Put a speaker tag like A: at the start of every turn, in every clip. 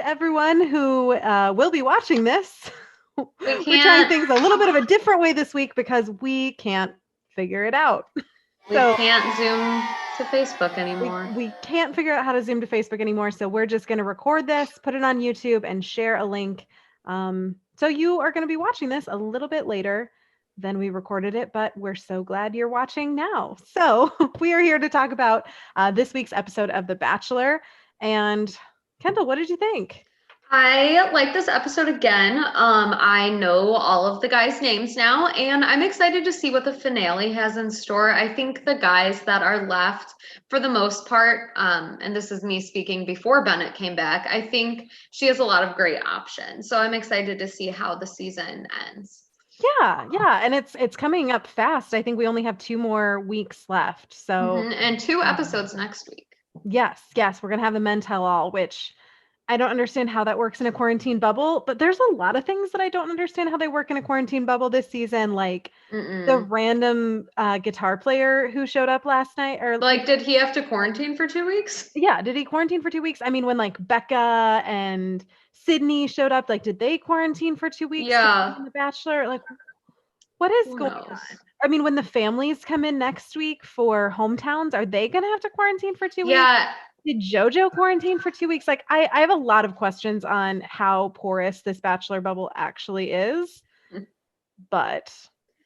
A: to everyone who will be watching this.
B: We
A: We're trying
B: can't
A: things a little bit of a different way this week because we can't figure it out.
B: we
A: So
B: can't Zoom to Facebook anymore.
A: we can't figure out how to Zoom to Facebook anymore. So we're just going to record this, put it on YouTube, and share a link. So you are going to be watching this a little bit later than we recorded it, but we're so glad you're watching now. So we are here to talk about this week's episode of The Bachelor. And Kendall, what did you think?
B: I like this episode again. I know all of the guys' names now, and I'm excited to see what the finale has in store. I think the guys that are left, for the most part, and this is me speaking before Bennett came back, I think she has a lot of great options. So I'm excited to see how the season ends.
A: Yeah, and it's coming up fast. I think we only have 2 more weeks left. So
B: And 2
A: um,
B: episodes next week.
A: yes, we're gonna have the men tell all, which I don't understand how that works in a quarantine bubble, but there's a lot of things that I don't understand how they work in a quarantine bubble this season, like the
B: Mm-mm.
A: random guitar player who showed up last night, or
B: Like, did he have to quarantine for 2 weeks?
A: yeah, did he quarantine for 2 weeks? I mean, when like Becca and Sydney showed up, like, did they quarantine for 2 weeks to be
B: Yeah,
A: in The Bachelor? Like, what is
B: who
A: going
B: knows?
A: on? I mean, when the families come in next week for hometowns, are they going to have to quarantine for 2 weeks?
B: Yeah,
A: Did JoJo quarantine for 2 weeks? Like, I have a lot of questions on how porous this Bachelor bubble actually is, but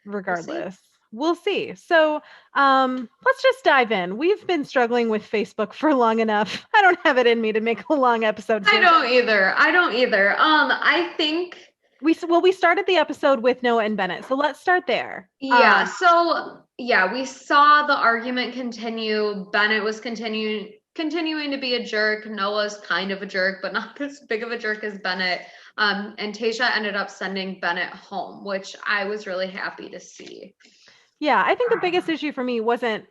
B: we'll see.
A: regardless, we'll see. So, let's just dive in. We've been struggling with Facebook for long enough. I don't have it in me to make a long episode
B: I
A: today.
B: don't either. I don't either. I think,
A: We started the episode with Noah and Bennett, so let's start there.
B: yeah, so yeah, we saw the argument continue. Bennett was continuing to be a jerk. Noah's kind of a jerk, but not as big of a jerk as Bennett. And Tasha ended up sending Bennett home, which I was really happy to see.
A: Yeah, I think the biggest issue for me wasn't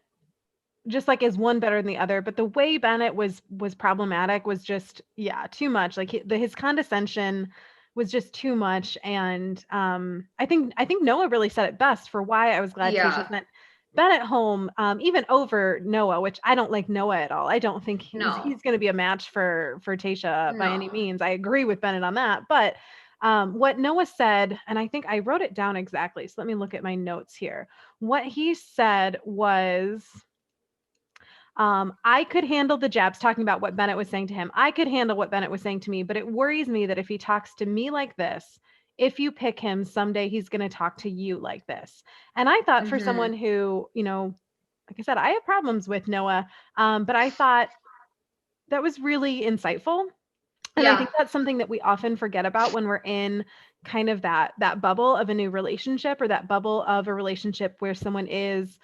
A: just like is one better than the other, but the way Bennett was problematic was just too much. Like his condescension was just too much, and I think Noah really said it best for why I was glad Tasha
B: Yeah,
A: sent Bennett home, even over Noah, which I don't like Noah at all. I don't think
B: no,
A: he's going to be a match for Tasha by any
B: no.
A: means. I agree with Bennett on that, but what Noah said, and I think I wrote it down exactly. So let me look at my notes here. What he said was, I could handle the jabs, talking about what Bennett was saying to him. I could handle what Bennett was saying to me, but it worries me that if he talks to me like this, if you pick him, someday he's going to talk to you like this. And I thought, for someone
B: Hmm.
A: who, like I said, I have problems with Noah, but I thought that was really insightful. And I
B: Yeah,
A: think that's something that we often forget about when we're in kind of that bubble of a new relationship, or that bubble of a relationship where someone is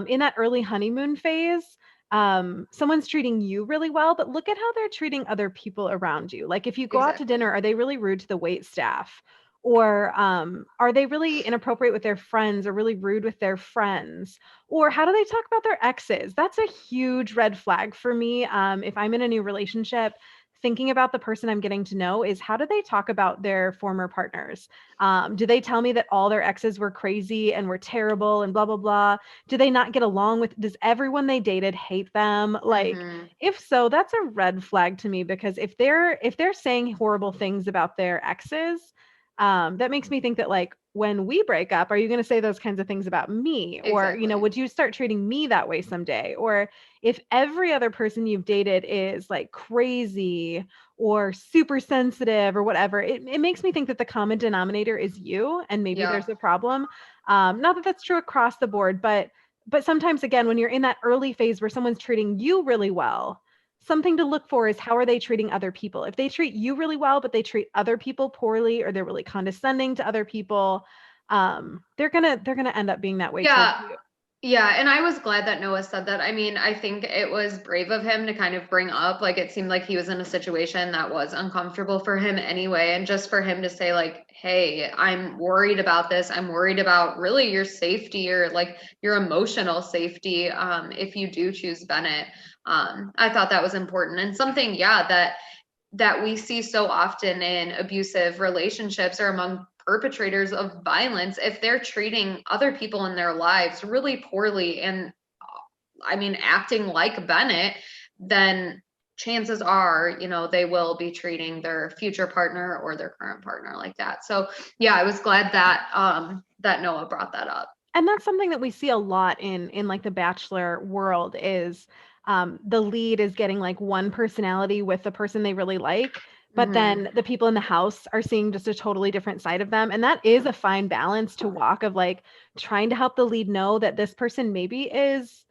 A: in that early honeymoon phase. Someone's treating you really well, but look at how they're treating other people around you. Like, if you go out to
B: exactly.
A: dinner, are they really rude to the wait staff? Or are they really inappropriate with their friends, or really rude with their friends? Or how do they talk about their exes? That's a huge red flag for me. If I'm in a new relationship, thinking about the person I'm getting to know is, how do they talk about their former partners? Do they tell me that all their exes were crazy and were terrible and blah, blah, blah? Do they not get along with, does everyone they dated hate them? Like,
B: Hmm.
A: if so, that's a red flag to me, because if they're saying horrible things about their exes, that makes me think that, like, when we break up, are you going to say those kinds of things about me? Or,
B: Exactly.
A: would you start treating me that way someday? Or if every other person you've dated is like crazy or super sensitive or whatever, it makes me think that the common denominator is you, and maybe
B: Yeah.
A: there's a problem. Not that that's true across the board, but sometimes, again, when you're in that early phase where someone's treating you really well, something to look for is, how are they treating other people? If they treat you really well, but they treat other people poorly, or they're really condescending to other people, they're gonna end up being that way towards
B: Yeah.
A: you.
B: Yeah, and I was glad that Noah said that. I mean, I think it was brave of him to kind of bring up, like, it seemed like he was in a situation that was uncomfortable for him anyway, and just for him to say, like, hey, I'm worried about this. I'm worried about really your safety, or like your emotional safety, if you do choose Bennett. I thought that was important, and something, yeah, that we see so often in abusive relationships, or among perpetrators of violence, if they're treating other people in their lives really poorly, and I mean acting like Bennett, then chances are, they will be treating their future partner or their current partner like that. So yeah, I was glad that that Noah brought that up.
A: And that's something that we see a lot in like the Bachelor world is the lead is getting like one personality with the person they really like, but
B: Hmm.
A: then the people in the house are seeing just a totally different side of them. And that is a fine balance to walk of like trying to help the lead know that this person maybe is,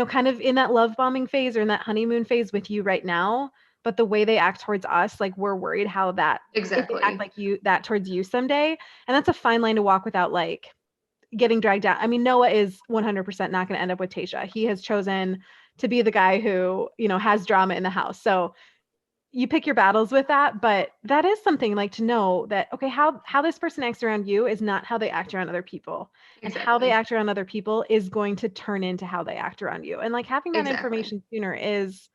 A: kind of in that love bombing phase or in that honeymoon phase with you right now. But the way they act towards us, like we're worried how that if they act
B: Exactly.
A: like you that towards you someday. And that's a fine line to walk without like getting dragged down. I mean, Noah is 100% not going to end up with Tasha. He has chosen to be the guy who, has drama in the house. So you pick your battles with that, but that is something like to know that okay, how this person acts around you is not how they act around other people. And how they
B: Exactly.
A: act around other people is going to turn into how they act around you. And like having that
B: Exactly.
A: information sooner is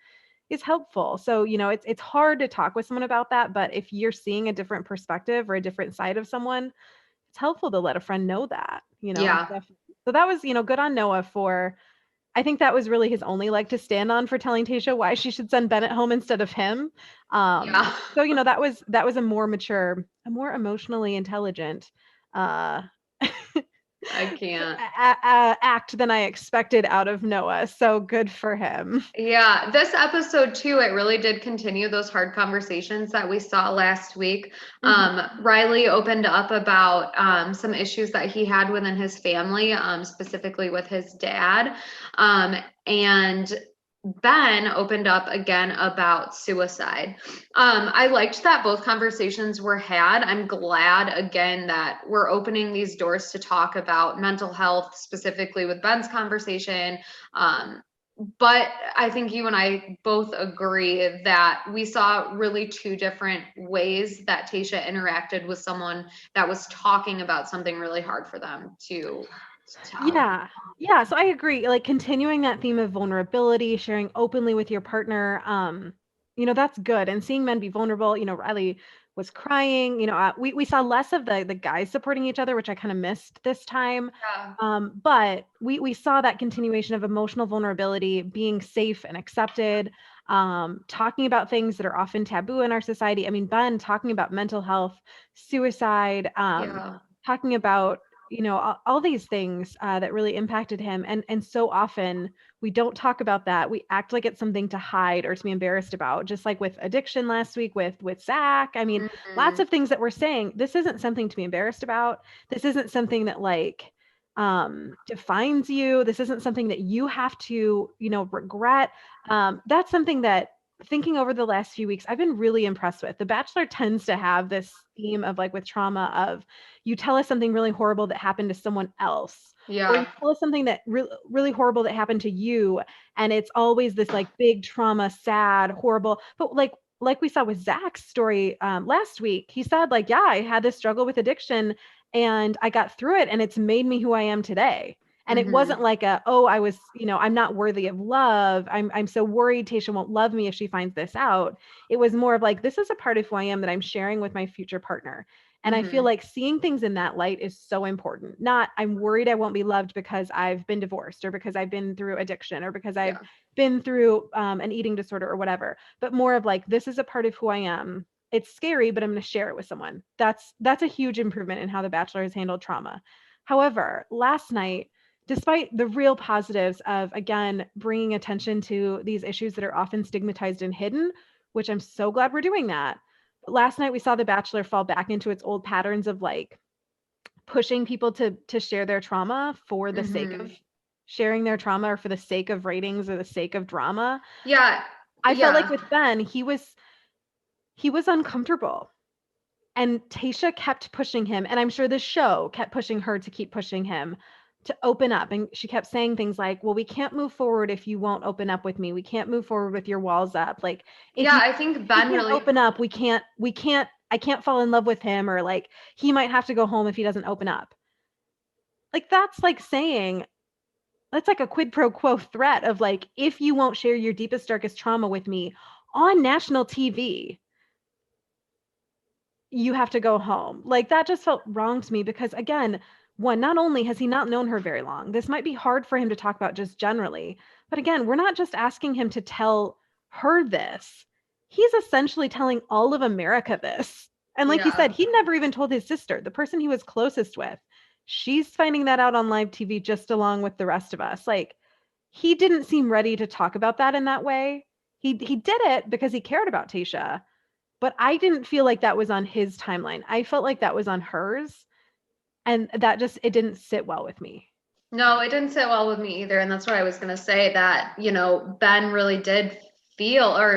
A: helpful. So, it's hard to talk with someone about that, but if you're seeing a different perspective or a different side of someone, it's helpful to let a friend know that,
B: Yeah.
A: definitely. So that was, good on Noah for, I think that was really his only leg to stand on for telling Tasha why she should send Bennett home instead of him.
B: Yeah.
A: So, that was a more mature, a more emotionally intelligent, uh,
B: I can't.
A: act than I expected out of Noah. So good for him.
B: Yeah, this episode too, it really did continue those hard conversations that we saw last week.
A: Mhm.
B: Riley opened up about some issues that he had within his family, specifically with his dad. And Ben opened up again about suicide. I liked that both conversations were had. I'm glad again that we're opening these doors to talk about mental health, specifically with Ben's conversation. Um, but I think you and I both agree that we saw really two different ways that Tasha interacted with someone that was talking about something really hard for them to tell.
A: Yeah. Yeah, so I agree. Like continuing that theme of vulnerability, sharing openly with your partner, that's good. And seeing men be vulnerable, Riley was crying, we saw less of the guys supporting each other, which I kind of missed this time.
B: Yeah.
A: But we saw that continuation of emotional vulnerability, being safe and accepted, talking about things that are often taboo in our society. I mean, Ben talking about mental health, suicide,
B: Yeah.
A: talking about all these things that really impacted him, and so often we don't talk about that. We act like it's something to hide or to be embarrassed about, just like with addiction last week with Zach. I mean, lots
B: Mhm.
A: of things that we're saying, this isn't something to be embarrassed about. This isn't something that like defines you. This isn't something that you have to regret. That's something that, thinking over the last few weeks, I've been really impressed with. The Bachelor tends to have this theme of like with trauma of, you tell us something really horrible that happened to someone else, or you
B: Yeah.
A: tell us something that really horrible that happened to you, and it's always this like big trauma, sad, horrible. But like we saw with Zach's story last week, he said like, yeah, I had this struggle with addiction and I got through it and it's made me who I am today. And it wasn't
B: Hmm.
A: like oh, I was, I'm not worthy of love. I'm so worried Tasha won't love me if she finds this out. It was more of like, this is a part of who I am that I'm sharing with my future partner. And I feel
B: Hmm.
A: like seeing things in that light is so important. Not, I'm worried I won't be loved because I've been divorced or because I've been through addiction or because I've
B: Yeah.
A: been through an eating disorder or whatever, but more of like, this is a part of who I am. It's scary, but I'm going to share it with someone. That's a huge improvement in how The Bachelor has handled trauma. However, last night, despite the real positives of again bringing attention to these issues that are often stigmatized and hidden, which I'm so glad we're doing that, last night we saw The Bachelor fall back into its old patterns of like pushing people to share their trauma for the sake of
B: Hmm.
A: sharing their trauma or for the sake of ratings or the sake of drama.
B: Yeah.
A: I felt like
B: Yeah.
A: with Ben, he was uncomfortable. And Tasha kept pushing him, and I'm sure the show kept pushing her to keep pushing him to open up. And she kept saying things like, well, we can't move forward if you won't open up with me. We can't move forward with your walls up. Like if
B: Yeah.
A: you
B: I think
A: he
B: Ben
A: can't
B: really.
A: open up, we can't I can't fall in love with him, or like he might have to go home if he doesn't open up. Like that's like saying, that's like a quid pro quo threat of like, if you won't share your deepest darkest trauma with me on national TV, you have to go home. Like that just felt wrong to me because again, one, not only has he not known her very long, this might be hard for him to talk about just generally, but again, we're not just asking him to tell heard this, he's essentially telling all of America this. And like you said,
B: Yeah.
A: he never even told his sister, the person he was closest with. She's finding that out on live TV just along with the rest of us. Like, he didn't seem ready to talk about that in that way. He did it because he cared about Tasha, but I didn't feel like that was on his timeline. I felt like that was on hers, and that just it didn't sit well with me.
B: No, it didn't sit well with me either. And that's what I was going to say that, Ben really did feel, or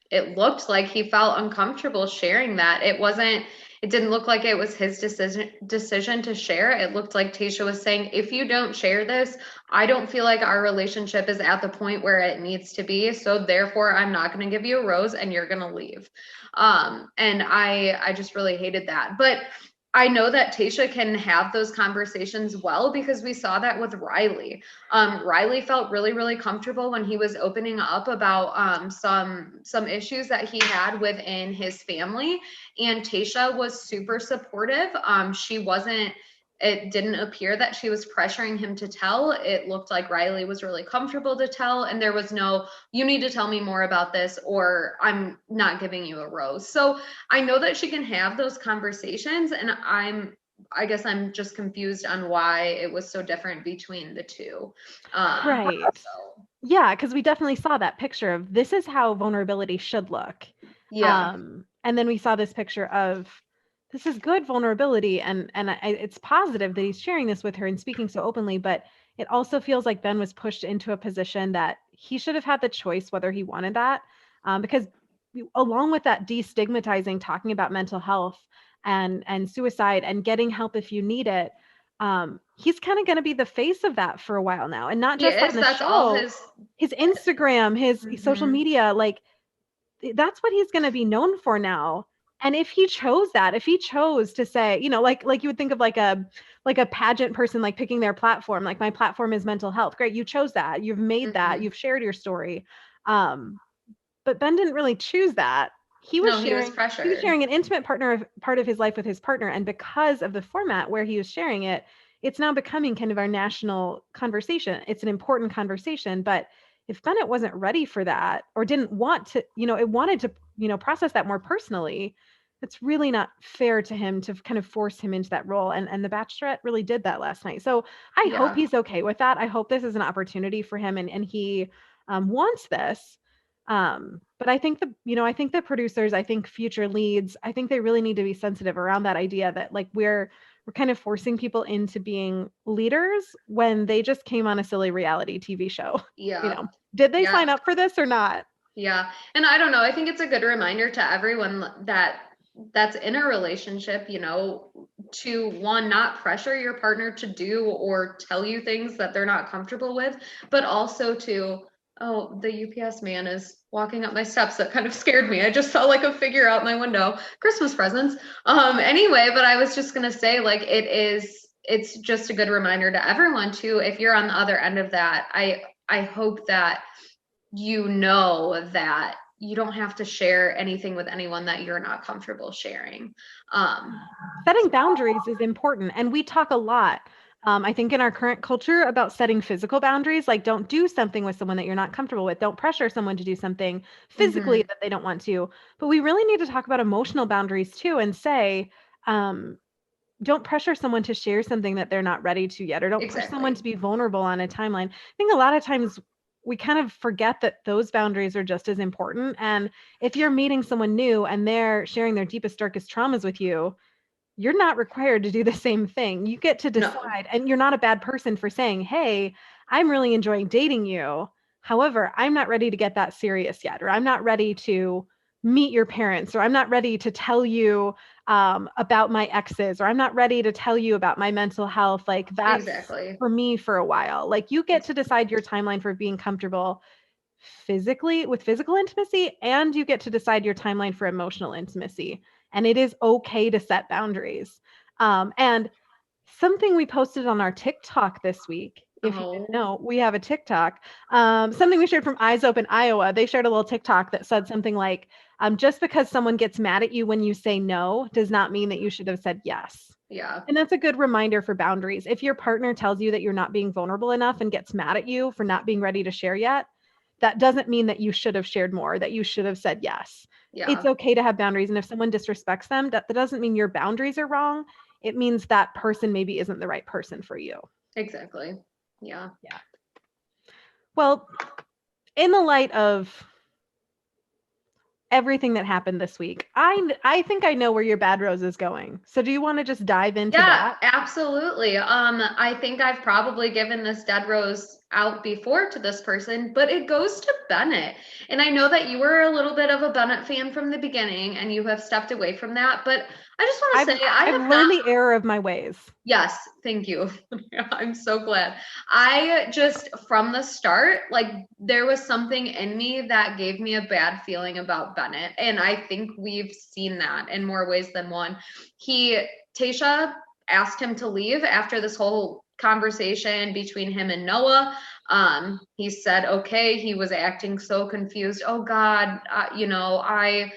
B: it looked like he felt uncomfortable sharing that. It didn't look like it was his decision to share. It looked like Tasha was saying, if you don't share this, I don't feel like our relationship is at the point where it needs to be. So therefore, I'm not going to give you a rose and you're going to leave. And I just really hated that. But I know that Tasha can have those conversations well because we saw that with Riley. Riley felt really, really comfortable when he was opening up about some issues that he had within his family, and Tasha was super supportive. She wasn't. It didn't appear that she was pressuring him to tell. It looked like Riley was really comfortable to tell, and there was no, you need to tell me more about this, or I'm not giving you a rose. So I know that she can have those conversations, and I guess I'm just confused on why it was so different between the two.
A: Right.
B: So
A: Yeah, because we definitely saw that picture of this is how vulnerability should look.
B: yeah,
A: And then we saw this picture of this is good vulnerability, and it's positive that he's sharing this with her and speaking so openly, but it also feels like Ben was pushed into a position that he should have had the choice whether he wanted that, because along with that destigmatizing, talking about mental health and suicide and getting help if you need it, he's kind of going to be the face of that for a while now, and not
B: he
A: just on
B: is.
A: the
B: That's all
A: show,
B: his.
A: his Instagram, his social
B: Mhm.
A: media, like that's what he's going to be known for now. And if he chose that, if he chose to say, like you would think of like a pageant person, like picking their platform, like my platform is mental health. Great, you chose that. You've made that.
B: Mhm.
A: You've shared your story. Um, but Ben didn't really choose that. He was
B: No, he was
A: sharing he was
B: pressured.
A: sharing an intimate part of his life with his partner, and because of the format where he was sharing it, it's now becoming kind of our national conversation. It's an important conversation, but if Bennett wasn't ready for that or didn't want to, it wanted to, process that more personally, it's really not fair to him to kind of force him into that role. And the Bachelorette really did that last night. So I hope
B: Yeah.
A: he's okay with that. I hope this is an opportunity for him, and he wants this. But I think the producers, I think future leads, I think they really need to be sensitive around that idea that like we're kind of forcing people into being leaders when they just came on a silly reality TV show. You
B: Yeah.
A: know, did they
B: Yeah.
A: sign up for this or not?
B: Yeah. And I don't know. I think it's a good reminder to everyone that's in a relationship, to one, not pressure your partner to do or tell you things that they're not comfortable with, but also to, oh, the UPS man is walking up my steps. That kind of scared me. I just saw like a figure out my window. Christmas presents. Anyway, but I was just gonna say, like, it's just a good reminder to everyone too, if you're on the other end of that. I hope that that you don't have to share anything with anyone that you're not comfortable sharing. Um,
A: Setting boundaries is important, and we talk a lot. I think in our current culture about setting physical boundaries, like don't do something with someone that you're not comfortable with. Don't pressure someone to do something physically
B: mhm,
A: that they don't want to. But we really need to talk about emotional boundaries too and say, um, don't pressure someone to share something that they're not ready to yet, or don't push someone
B: exactly.
A: to be vulnerable on a timeline. I think a lot of times we kind of forget that those boundaries are just as important. And if you're meeting someone new and they're sharing their deepest, darkest traumas with you, you're not required to do the same thing. You get to
B: No,
A: decide, and you're not a bad person for saying, "Hey, I'm really enjoying dating you. However, I'm not ready to get that serious yet, or I'm not ready to meet your parents, or I'm not ready to tell you about my exes, or I'm not ready to tell you about my mental health. Like that's
B: exactly.
A: for me for a while." Like you get to decide your timeline for being comfortable physically with physical intimacy, and you get to decide your timeline for emotional intimacy, and it is okay to set boundaries. And something we posted on our TikTok this week, if you didn't
B: Oh,
A: know, we have a TikTok. Something we shared from Eyes Open Iowa. They shared a little TikTok that said something like, just because someone gets mad at you when you say no does not mean that you should have said yes.
B: yeah.
A: And that's a good reminder for boundaries. If your partner tells you that you're not being vulnerable enough and gets mad at you for not being ready to share yet, that doesn't mean that you should have shared more, that you should have said yes. It's
B: Yeah,
A: okay to have boundaries. And if someone disrespects them, that doesn't mean your boundaries are wrong. It means that person maybe isn't the right person for you.
B: exactly. Yeah.
A: Yeah. Well, in the light of everything that happened this week, I think I know where your bad rose is going. So do you want to just dive into
B: Yeah,
A: that?
B: absolutely. I think I've probably given this dead rose out before to this person, but it goes to Bennett. And I know that you were a little bit of a Bennett fan from the beginning and you have stepped away from that, but I just want
A: I've
B: to say I
A: I've
B: have not.
A: learned the error of my ways.
B: Yes, thank you. I'm so glad. I just, from the start, like there was something in me that gave me a bad feeling about Bennett. And I think we've seen that in more ways than one. Tasha asked him to leave after this whole conversation between him and Noah. He said, okay, he was acting so confused. Oh God, I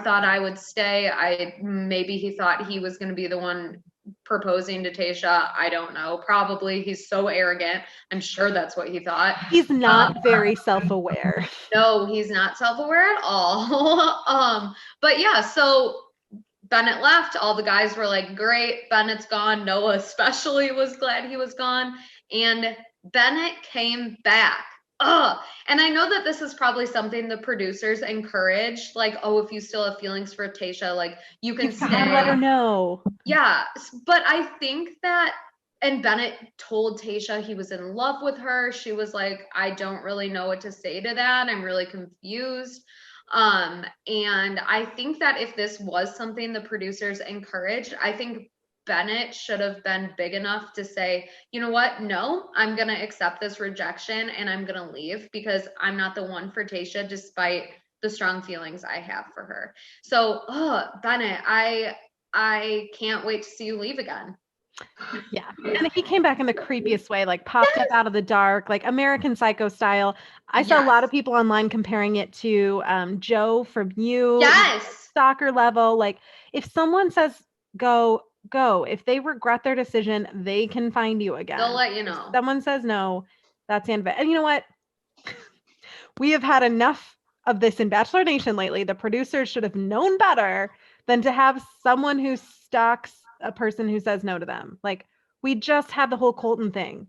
B: thought I would stay. Maybe he thought he was going to be the one proposing to Tasha. I don't know. Probably he's so arrogant. I'm sure that's what he thought.
A: He's not very self-aware.
B: No, he's not self-aware at all. But yeah, so Bennett left. All the guys were like, great, Bennett's gone. Noah especially was glad he was gone. And Bennett came back. Ugh. And I know that this is probably something the producers encourage, like, oh, if you still have feelings for Tasha, like you can
A: You gotta let her
B: stay.
A: know.
B: Yeah, but I think that, and Bennett told Tasha he was in love with her. She was like, I don't really know what to say to that. I'm really confused. And I think that if this was something the producers encouraged, I think Bennett should have been big enough to say, you know what? No, I'm going to accept this rejection and I'm going to leave because I'm not the one for Tasha, despite the strong feelings I have for her. So, Bennett, I can't wait to see you leave again.
A: Yeah. And he came back in the creepiest way, like popped up out of the dark, like American Psycho style. I saw a lot
B: Yes.
A: of people online comparing it to Joe from You,
B: Yes.
A: stalker level. Like if someone says go, go. If they regret their decision, they can find you
B: They'll
A: again.
B: let you
A: If
B: know.
A: someone says no, that's the end of it. And you know what? We have had enough of this in Bachelor Nation lately. The producers should have known better than to have someone who stalks a person who says no to them. Like, we just had the whole Colton thing.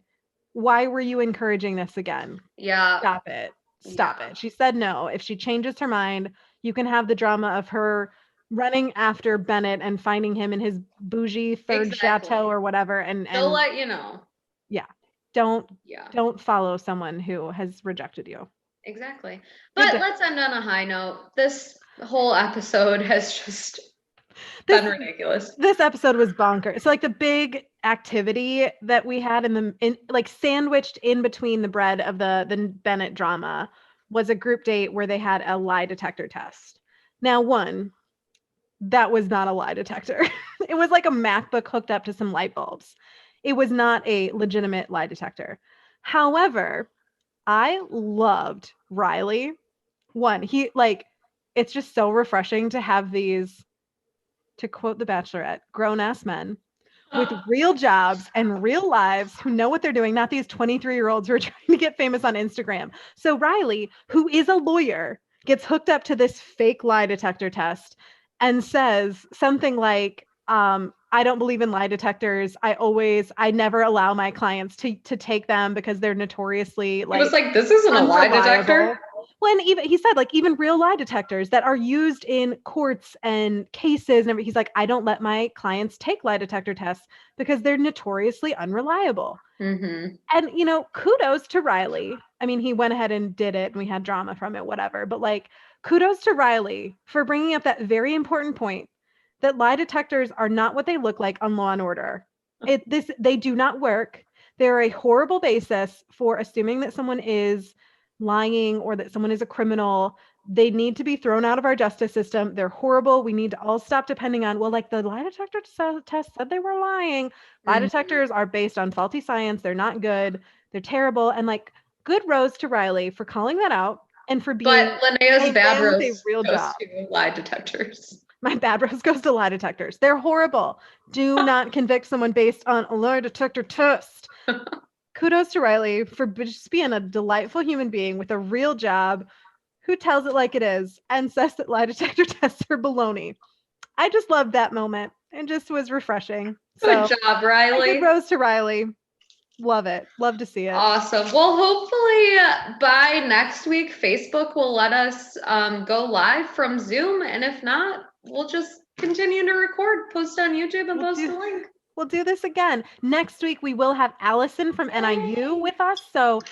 A: Why were you encouraging this again?
B: Yeah.
A: Stop it. Stop
B: Yeah.
A: it. She said no. If she changes her mind, you can have the drama of her running after Bennett and finding him in his bougie third chateau
B: Exactly.
A: or whatever.
B: They'll
A: And
B: let you know.
A: yeah, don't
B: Yeah.
A: don't follow someone who has rejected you.
B: Exactly.
A: Good
B: But
A: day.
B: let's end on a high note. This whole episode has just
A: This
B: been ridiculous.
A: this episode was bonkers. So like the big activity that we had in like sandwiched in between the bread of the Bennett drama was a group date where they had a lie detector test. Now, one, that was not a lie detector. It was like a MacBook hooked up to some light bulbs. It was not a legitimate lie detector. However, I loved Riley. One, he like it's just so refreshing to have these, to quote The Bachelorette, grown ass men with real jobs and real lives who know what they're doing, not these 23-year-olds who are trying to get famous on Instagram. So Riley, who is a lawyer, gets hooked up to this fake lie detector test and says something like, I don't believe in lie detectors. I never allow my clients to take them because they're notoriously
B: He was
A: like
B: like, this isn't a lie detector.
A: unreliable. When even he said like even real lie detectors that are used in courts and cases and everything, he's like, I don't let my clients take lie detector tests because they're notoriously unreliable.
B: Mm-hmm.
A: And you know, kudos to Riley. I mean, he went ahead and did it and we had drama from it, whatever. But like, kudos to Riley for bringing up that very important point that lie detectors are not what they look like on Law and Order. They do not work. They're a horrible basis for assuming that someone is lying or that someone is a criminal. They need to be thrown out of our justice system. They're horrible. We need to all stop depending on, well, like the lie detector test said they were lying. Lie
B: Mm-hmm.
A: detectors are based on faulty science. They're not good. They're terrible. And like, good rose to Riley for calling that out and for
B: But
A: being
B: Linnea's
A: a
B: bad
A: man with a
B: rose
A: real
B: goes
A: job.
B: to lie detectors.
A: My bad rose goes to lie detectors. They're horrible. Do not convict someone based on a lie detector test. Kudos to Riley for just being a delightful human being with a real job who tells it like it is and says that lie detector tests are baloney. I just loved that moment and just was refreshing.
B: Good
A: So
B: job,
A: a good
B: Riley.
A: rose to Riley. Love it. Love to see it.
B: Awesome. Well, hopefully by next week, Facebook will let us go live from Zoom. And if not, we'll just continue to record, post on YouTube, and post the link.
A: We'll do this again. Next week, we will have Allison from NIU with us. So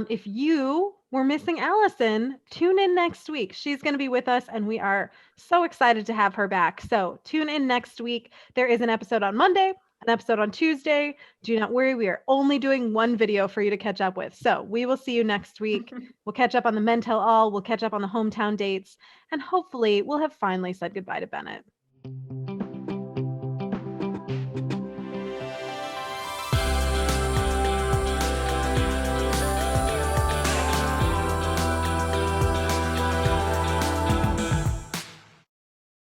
A: if you were missing Allison, tune in next week. She's going to be with us, and we are so excited to have her back. So tune in next week. There is an episode on Monday, an episode on Tuesday. Do not worry. We are only doing one video for you to catch up with. So we will see you next week. We'll catch up on the Men Tell All. We'll catch up on the hometown dates. And hopefully, we'll have finally said goodbye to Bennett.